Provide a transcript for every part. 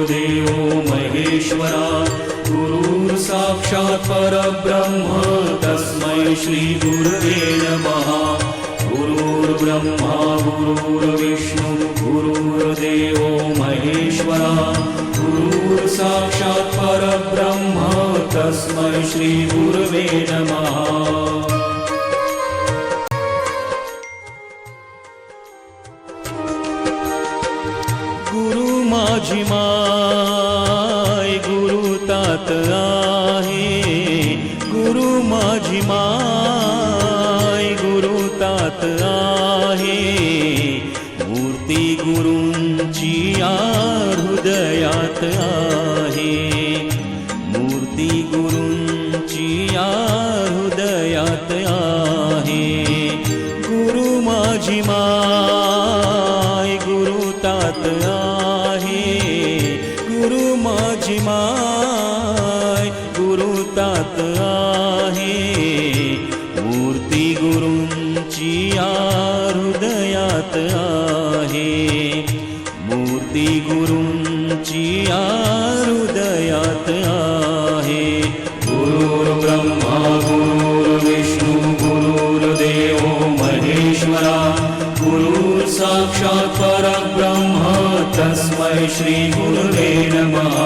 देवो महेश्वरा गुरुर् साक्षात् परब्रह्म तस्मै श्री गुरुवे नमः। गुरुर्ब्रह्मा गुरुर्विष्णु गुरुर्देवो महेश्वरा गुरुर् साक्षात् परब्रह्म तस्मै श्री गुरुवे नमः। गुरु माझी माय गुरु तात आहे, गुरु माझी माय गुरु तात आहे। मूर्ती गुरूंची या हृदयात आहे, मूर्ती गुरूंची या हृदयात आहे। गुरु माझी माय गुरु तात आहे, गुरु माझी माय गुरु तात आहे। मूर्ती गुरूंची या हृदयात आहे, मूर्ती गुरूंची या हृदयात आहे। गुरुर्ब्रह्मा गुरुर्विष्णु गुरुर्देवो महेश्वरा गुरुर् साक्षात् परब्रह्म तस्मै श्री गुरुवे नमः।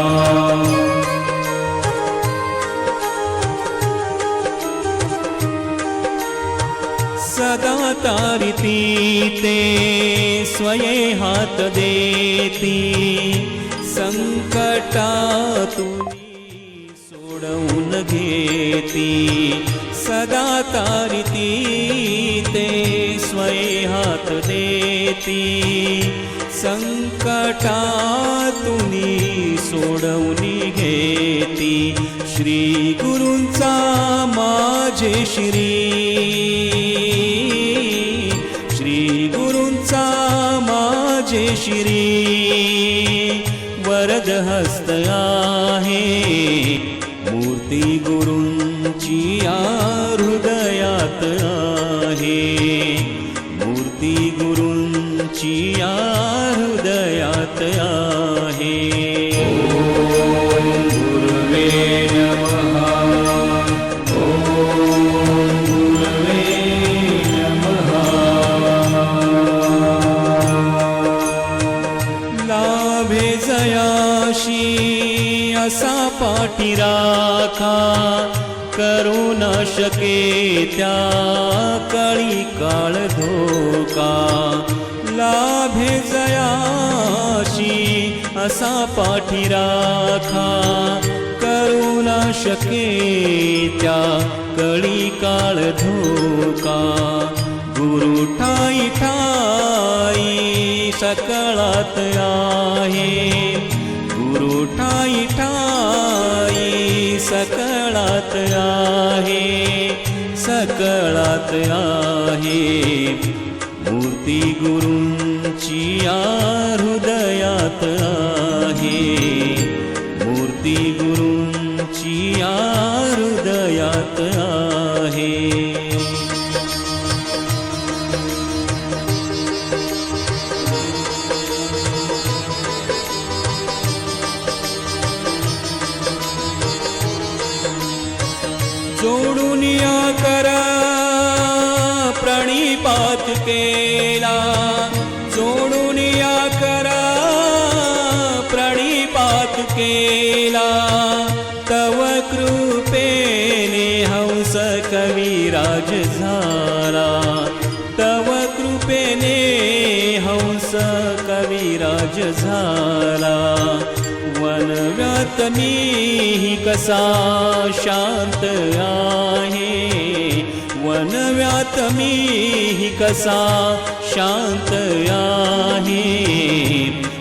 सदा तारिती ते स्वये हात देती, संकटातून सोडवून घेती। सदा तारिती ते स्वये हात देती, संकटातून सोडवून घेती। श्री गुरूंचा माझे श्री, श्री गुरूंचा माझे श्री वरद हस्त आहे। मूर्ती गुरूंची या हृदयात आहे, मूर्ती गुरूंची या हृदयात आहे। ओम गुरुवे नमः, ओम गुरुवे नमः। लाभे जयाशी असा पाठीराखा, करू न शके त्या काळी काळ धोका। लाभे जयाशी असा पाठीराखा, करू न शके त्या काळी काळ धोका। गुरु ठाई ठाई सकळात आहे, गुरु ठाई ठाई सकळात आहे, सकळात आहे। मूर्ती गुरूंची या हृदयात आहे, मूर्ती गुरूंची या हृदयात आहे। जोडून या करा प्रणिपात केला, जोडून या करा प्रणिपात केला। तव कृपेने हंस कविराज झाला, तव कृपेने हंस कविराज झाला। वनव्यात मी कसा शांत आहे, वनव्यात मी कसा शांत आहे।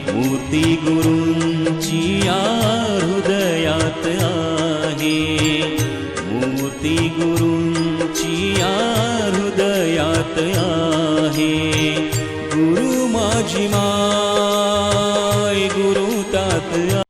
मूर्ती गुरूंची या हृदयात आहे, मूर्ती गुरूंची या हृदयात आहे।